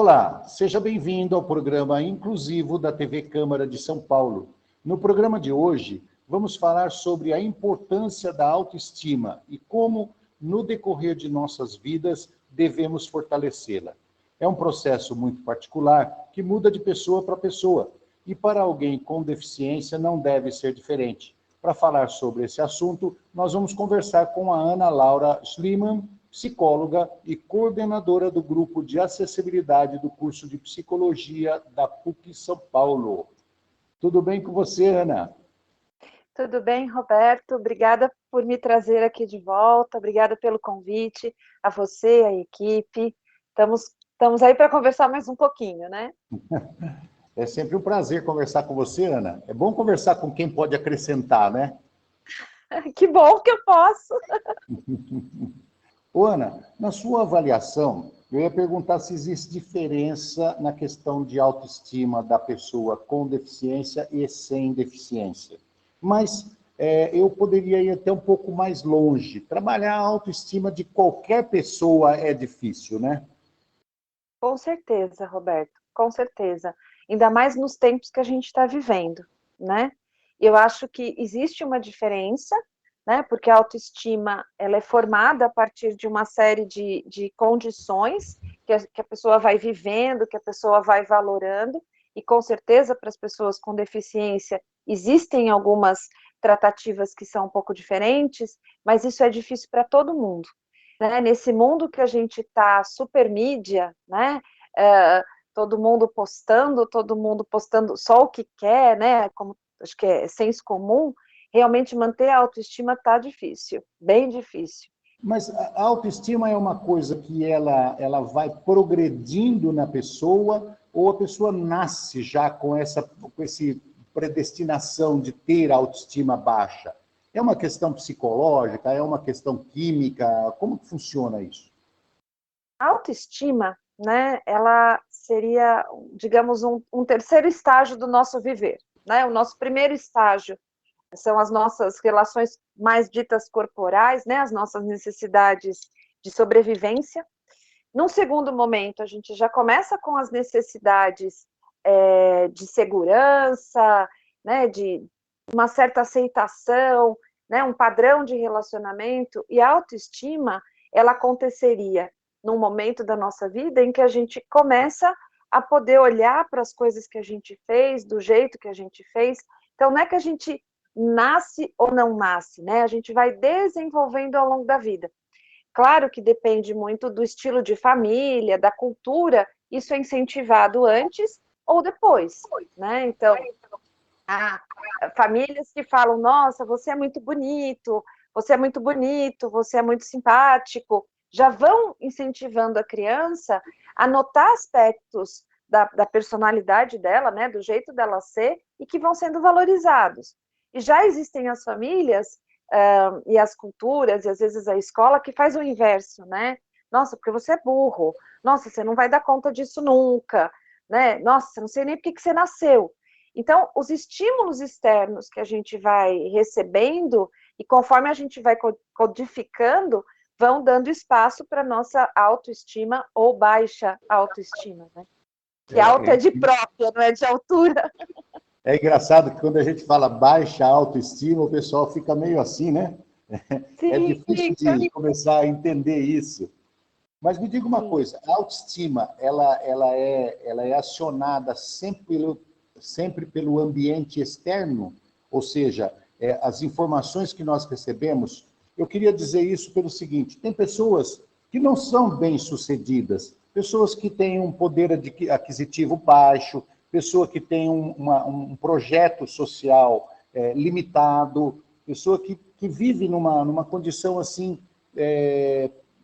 Olá, seja bem-vindo ao programa inclusivo da TV Câmara de São Paulo. No programa de hoje, vamos falar sobre a importância da autoestima e como, no decorrer de nossas vidas, devemos fortalecê-la. É um processo muito particular que muda de pessoa para pessoa e para alguém com deficiência não deve ser diferente. Para falar sobre esse assunto, nós vamos conversar com a Ana Laura Schliemann, psicóloga e coordenadora do grupo de acessibilidade do curso de psicologia da PUC São Paulo. Tudo bem com você, Ana? Tudo bem, Roberto? Obrigada por me trazer aqui de volta, obrigada pelo convite, a você, a equipe. Estamos aí para conversar mais um pouquinho, né? É sempre um prazer conversar com você, Ana. É bom conversar com quem pode acrescentar, né? Que bom que eu posso. Ô, Ana, na sua avaliação, eu ia perguntar se existe diferença na questão de autoestima da pessoa com deficiência e sem deficiência. Mas eu poderia ir até um pouco mais longe. Trabalhar a autoestima de qualquer pessoa é difícil, né? Com certeza, Roberto, com certeza. Ainda mais nos tempos que a gente está vivendo, né? Eu acho que existe uma diferença, né? Porque a autoestima ela é formada a partir de uma série de condições que a pessoa vai vivendo, que a pessoa vai valorando, e com certeza para as pessoas com deficiência existem algumas tratativas que são um pouco diferentes, mas isso é difícil para todo mundo. Né, nesse mundo que a gente está super mídia, né, todo mundo postando só o que quer, né, como acho que é senso comum, realmente manter a autoestima está difícil, bem difícil. Mas a autoestima é uma coisa que ela vai progredindo na pessoa ou a pessoa nasce já com essa predestinação de ter autoestima baixa? É uma questão psicológica? É uma questão química? Como que funciona isso? A autoestima, né, ela seria, digamos, um terceiro estágio do nosso viver, né? O nosso primeiro estágio são as nossas relações mais ditas corporais, né, as nossas necessidades de sobrevivência. Num segundo momento, a gente já começa com as necessidades de segurança, né, de uma certa aceitação, né, um padrão de relacionamento, e a autoestima, ela aconteceria num momento da nossa vida em que a gente começa a poder olhar para as coisas que a gente fez, do jeito que a gente fez. Então, não é que a gente nasce ou não nasce, né? A gente vai desenvolvendo ao longo da vida. Claro que depende muito do estilo de família, da cultura, isso é incentivado antes ou depois, né? Então, ah, famílias que falam, nossa, você é muito bonito, você é muito bonito, você é muito simpático, já vão incentivando a criança a notar aspectos da personalidade dela, né, do jeito dela ser, e que vão sendo valorizados. E já existem as famílias e as culturas, e às vezes a escola, que faz o inverso, né? Nossa, porque você é burro, nossa, você não vai dar conta disso nunca, né? Nossa, não sei nem por que você nasceu. Então, os estímulos externos que a gente vai recebendo, e conforme a gente vai codificando, vão dando espaço para nossa autoestima ou baixa autoestima, né? Que alta é de própria, não é de altura. É engraçado que quando a gente fala baixa autoestima, o pessoal fica meio assim, né? É Sim, difícil de começar a entender isso. Mas me diga uma sim. coisa, a autoestima, ela é acionada sempre pelo ambiente externo? Ou seja, as informações que nós recebemos, eu queria dizer isso pelo seguinte, tem pessoas que não são bem-sucedidas, pessoas que têm um poder aquisitivo baixo, pessoa que tem um projeto social limitado, pessoa que vive numa condição assim,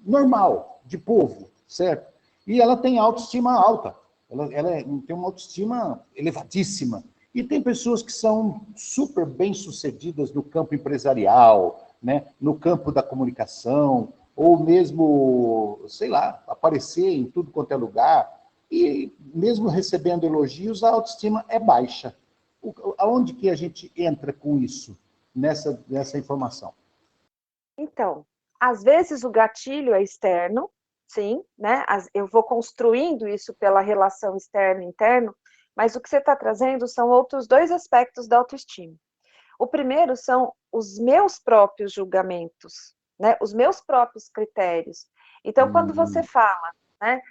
normal, de povo, certo? E ela tem autoestima alta, ela tem uma autoestima elevadíssima. E tem pessoas que são super bem-sucedidas no campo empresarial, né? No campo da comunicação, ou mesmo, sei lá, aparecer em tudo quanto é lugar, e mesmo recebendo elogios, a autoestima é baixa. Aonde que a gente entra com isso, nessa informação? Então, às vezes o gatilho é externo, sim, né? Eu vou construindo isso pela relação externo e interno, mas o que você está trazendo são outros dois aspectos da autoestima. O primeiro são os meus próprios julgamentos, né? Os meus próprios critérios. Então, quando você fala, né?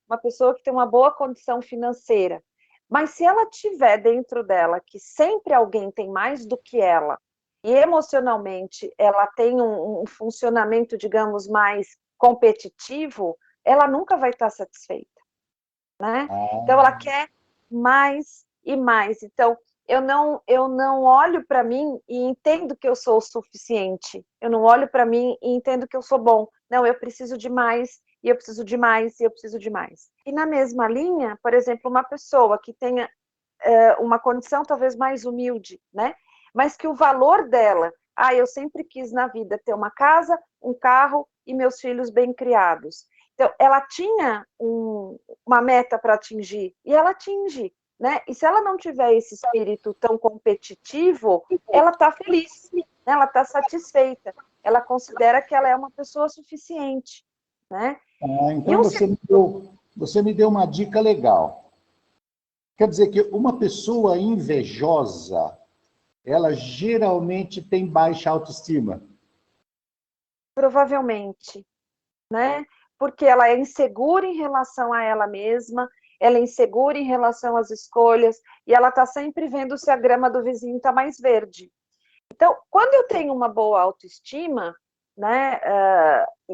Uma pessoa que tem uma boa condição financeira, mas se ela tiver dentro dela que sempre alguém tem mais do que ela, e emocionalmente ela tem um funcionamento, digamos, mais competitivo, ela nunca vai estar satisfeita, né? Então, ela quer mais e mais. Então, eu não olho para mim e entendo que eu sou o suficiente. Eu não olho para mim e entendo que eu sou bom. Não, eu preciso de mais, e eu preciso de mais, e eu preciso de mais. E na mesma linha, por exemplo, uma pessoa que tenha uma condição talvez mais humilde, né? Mas que o valor dela, eu sempre quis na vida ter uma casa, um carro e meus filhos bem criados. Então, ela tinha uma meta para atingir, e ela atinge, né? E se ela não tiver esse espírito tão competitivo, ela está feliz, né? Ela está satisfeita, ela considera que ela é uma pessoa suficiente, né? Então você me deu uma dica legal. Quer dizer que uma pessoa invejosa, ela geralmente tem baixa autoestima. Provavelmente, né? Porque ela é insegura em relação a ela mesma, ela é insegura em relação às escolhas, e ela está sempre vendo se a grama do vizinho está mais verde. Então, quando eu tenho uma boa autoestima, né,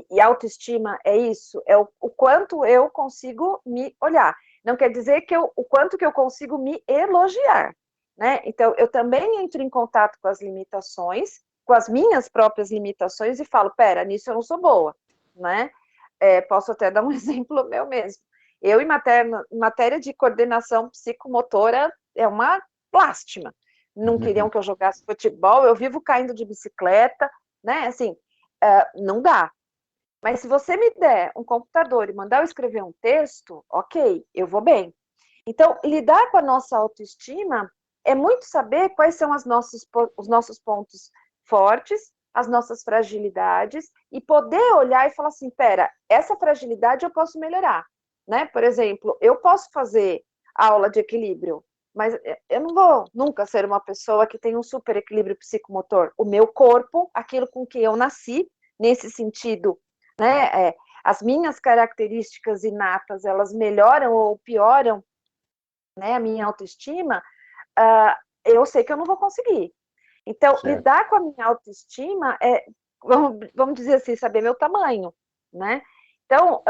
e autoestima é isso, é o quanto eu consigo me olhar. Não quer dizer que o quanto que eu consigo me elogiar, né? Então, eu também entro em contato com as limitações, com as minhas próprias limitações, e falo, pera, nisso eu não sou boa, né? Posso até dar um exemplo meu mesmo. Eu, em matéria de coordenação psicomotora, é uma lástima. Não queriam que eu jogasse futebol, eu vivo caindo de bicicleta, né? Assim, não dá. Mas se você me der um computador e mandar eu escrever um texto, ok, eu vou bem. Então, lidar com a nossa autoestima é muito saber quais são os nossos pontos fortes, as nossas fragilidades, e poder olhar e falar assim, pera, essa fragilidade eu posso melhorar, né? Por exemplo, eu posso fazer aula de equilíbrio, mas eu não vou nunca ser uma pessoa que tem um super equilíbrio psicomotor. O meu corpo, aquilo com que eu nasci, nesse sentido, né? As minhas características inatas, elas melhoram ou pioram, né, a minha autoestima, eu sei que eu não vou conseguir. Então, Certo. lidar com a minha autoestima é, vamos dizer assim, saber meu tamanho, né? Então,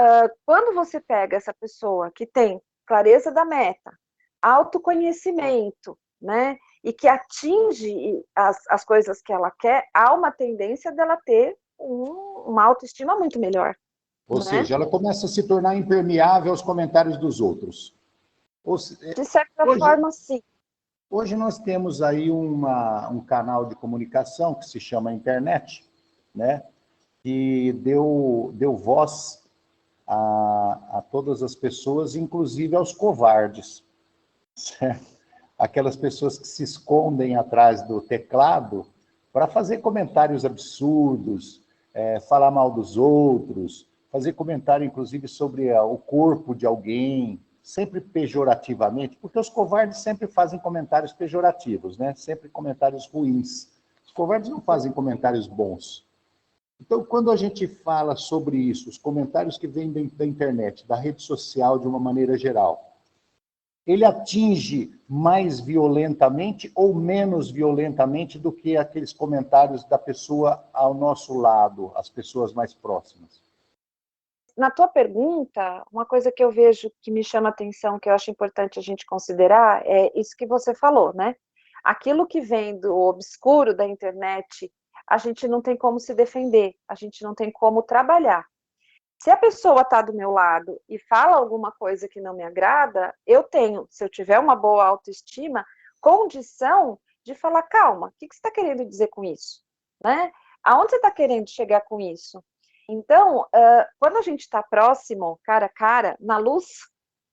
quando você pega essa pessoa que tem clareza da meta, autoconhecimento, né, e que atinge as coisas que ela quer, há uma tendência dela ter uma autoestima muito melhor, Ou né? seja, ela começa a se tornar impermeável aos comentários dos outros. De certa Hoje, forma, sim. hoje nós temos aí um canal de comunicação que se chama internet, né? Que deu voz a todas as pessoas, inclusive aos covardes, certo? Aquelas pessoas que se escondem atrás do teclado para fazer comentários absurdos, falar mal dos outros, fazer comentário, inclusive, sobre o corpo de alguém, sempre pejorativamente, porque os covardes sempre fazem comentários pejorativos, né? Sempre comentários ruins. Os covardes não fazem comentários bons. Então, quando a gente fala sobre isso, os comentários que vêm da internet, da rede social de uma maneira geral, ele atinge mais violentamente ou menos violentamente do que aqueles comentários da pessoa ao nosso lado, as pessoas mais próximas? Na tua pergunta, uma coisa que eu vejo que me chama atenção, que eu acho importante a gente considerar, é isso que você falou, né? Aquilo que vem do obscuro da internet, a gente não tem como se defender, a gente não tem como trabalhar. Se a pessoa está do meu lado e fala alguma coisa que não me agrada, eu tenho, se eu tiver uma boa autoestima, condição de falar, calma, o que você está querendo dizer com isso? Né? Aonde você está querendo chegar com isso? Então, quando a gente está próximo, cara a cara, na luz,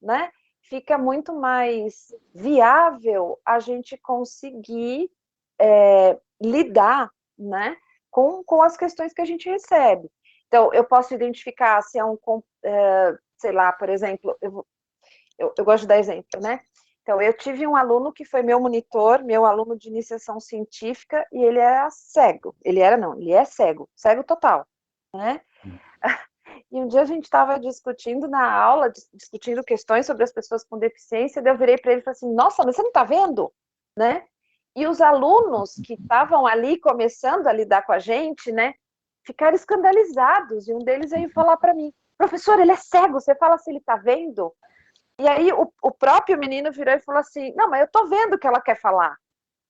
né, fica muito mais viável a gente conseguir lidar, né, com as questões que a gente recebe. Então, eu posso identificar se é sei lá, por exemplo, eu gosto de dar exemplo, né? Então, eu tive um aluno que foi meu monitor, meu aluno de iniciação científica, e ele era cego. Ele é cego, cego total, né? E um dia a gente estava discutindo na aula, discutindo questões sobre as pessoas com deficiência, daí eu virei para ele e falei assim, nossa, mas você não está vendo? Né? E os alunos que estavam ali começando a lidar com a gente, né, ficaram escandalizados, e um deles veio falar para mim, professor, ele é cego, você fala se ele está vendo? E aí o próprio menino virou e falou assim, não, mas eu estou vendo o que ela quer falar,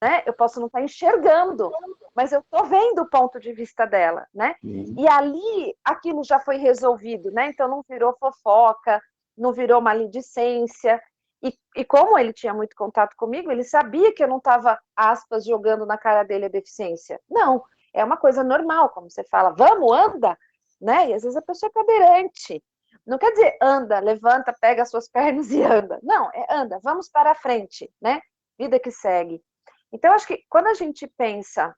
né? Eu posso não estar enxergando, mas eu estou vendo o ponto de vista dela, né? Sim. E ali aquilo já foi resolvido, né? Então não virou fofoca, não virou maledicência. E como ele tinha muito contato comigo, ele sabia que eu não estava, aspas, jogando na cara dele a deficiência. Não, é uma coisa normal, como você fala, vamos, anda, né? E às vezes a pessoa é cadeirante. Não quer dizer anda, levanta, pega as suas pernas e anda. Não, é anda, vamos para a frente, né? Vida que segue. Então, acho que quando a gente pensa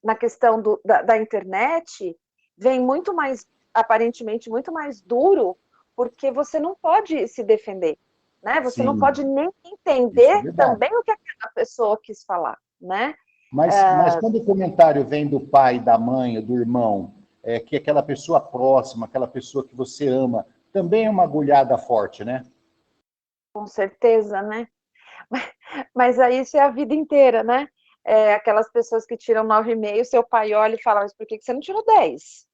na questão da internet, vem muito mais, aparentemente, muito mais duro, porque você não pode se defender, né? Você não Sim, pode nem isso é entender verdade. também o que aquela pessoa quis falar, né? Mas quando o comentário vem do pai, da mãe, do irmão, que aquela pessoa próxima, aquela pessoa que você ama, também é uma agulhada forte, né? Com certeza, né? Mas aí isso é a vida inteira, né? Aquelas pessoas que tiram 9,5, seu pai olha e fala, mas por que você não tirou 10?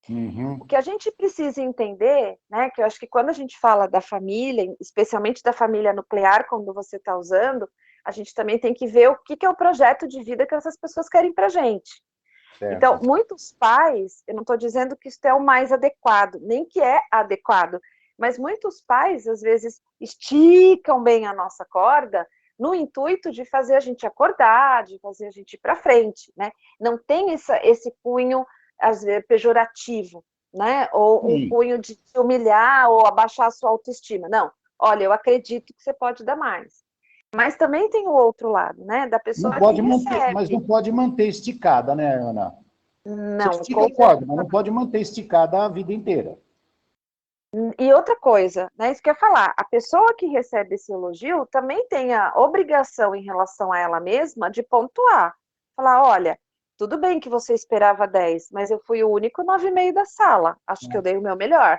O Uhum. que a gente precisa entender, né, que eu acho que quando a gente fala da família, especialmente da família nuclear, quando você está usando, a gente também tem que ver o que é o projeto de vida que essas pessoas querem para a gente. Então, Certo. muitos pais, eu não estou dizendo que isso é o mais adequado, nem que é adequado, mas muitos pais, às vezes, esticam bem a nossa corda no intuito de fazer a gente acordar, de fazer a gente ir para frente, né? Não tem esse cunho, às vezes, pejorativo, né? Ou um Sim. cunho de te humilhar ou abaixar a sua autoestima. Não, olha, eu acredito que você pode dar mais. Mas também tem o outro lado, né? Da Não pessoa que pode manter, mas não recebe. pode manter esticada, né, Ana? Você Não, estica com a corda, mas não pode manter esticada a vida inteira. E outra coisa, né, isso que eu ia falar, a pessoa que recebe esse elogio também tem a obrigação em relação a ela mesma de pontuar. Falar, olha, tudo bem que você esperava 10, mas eu fui o único 9,5 da sala. Acho que eu dei o meu melhor,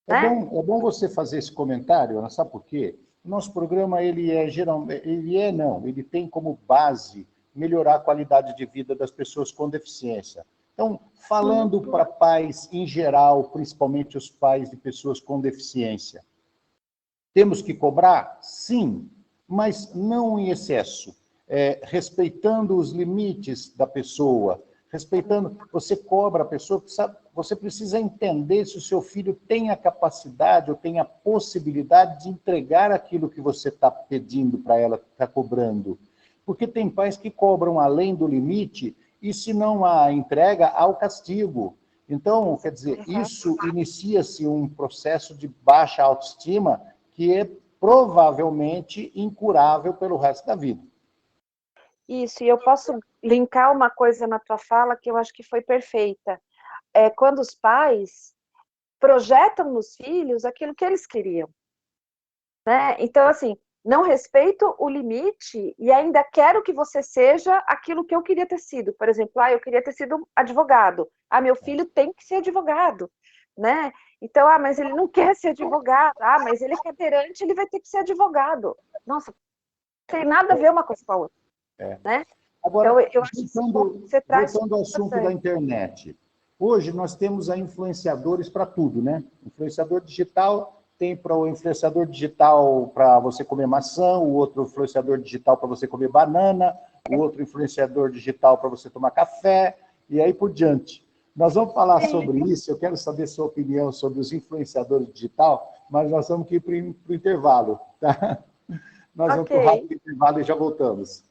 né? É bom você fazer esse comentário, Ana, sabe por quê? O nosso programa, ele tem como base melhorar a qualidade de vida das pessoas com deficiência. Então, falando para pais em geral, principalmente os pais de pessoas com deficiência, temos que cobrar? Sim, mas não em excesso, respeitando os limites da pessoa, respeitando, você cobra a pessoa, você precisa entender se o seu filho tem a capacidade ou tem a possibilidade de entregar aquilo que você está pedindo para ela, está cobrando. Porque tem pais que cobram além do limite e se não há entrega, há o castigo. Então, quer dizer, Uhum. isso inicia-se um processo de baixa autoestima que é provavelmente incurável pelo resto da vida. Isso, e eu posso linkar uma coisa na tua fala que eu acho que foi perfeita. É quando os pais projetam nos filhos aquilo que eles queriam, né? Então, assim, não respeito o limite e ainda quero que você seja aquilo que eu queria ter sido. Por exemplo, eu queria ter sido advogado. Meu filho tem que ser advogado, né? Então, mas ele não quer ser advogado. Mas ele é cadeirante, ele vai ter que ser advogado. Nossa, não tem nada a ver uma coisa com a outra, né? Então, Agora, eu acho esse ponto que você traz voltando ao assunto da importante. internet. Hoje nós temos influenciadores para tudo, né? Influenciador digital tem para o influenciador digital para você comer maçã, o outro influenciador digital para você comer banana, o outro influenciador digital para você tomar café, e aí por diante. Nós vamos falar sobre isso, eu quero saber sua opinião sobre os influenciadores digital, mas nós vamos ir para o intervalo, tá? Nós vamos Ok, para o rápido intervalo e já voltamos.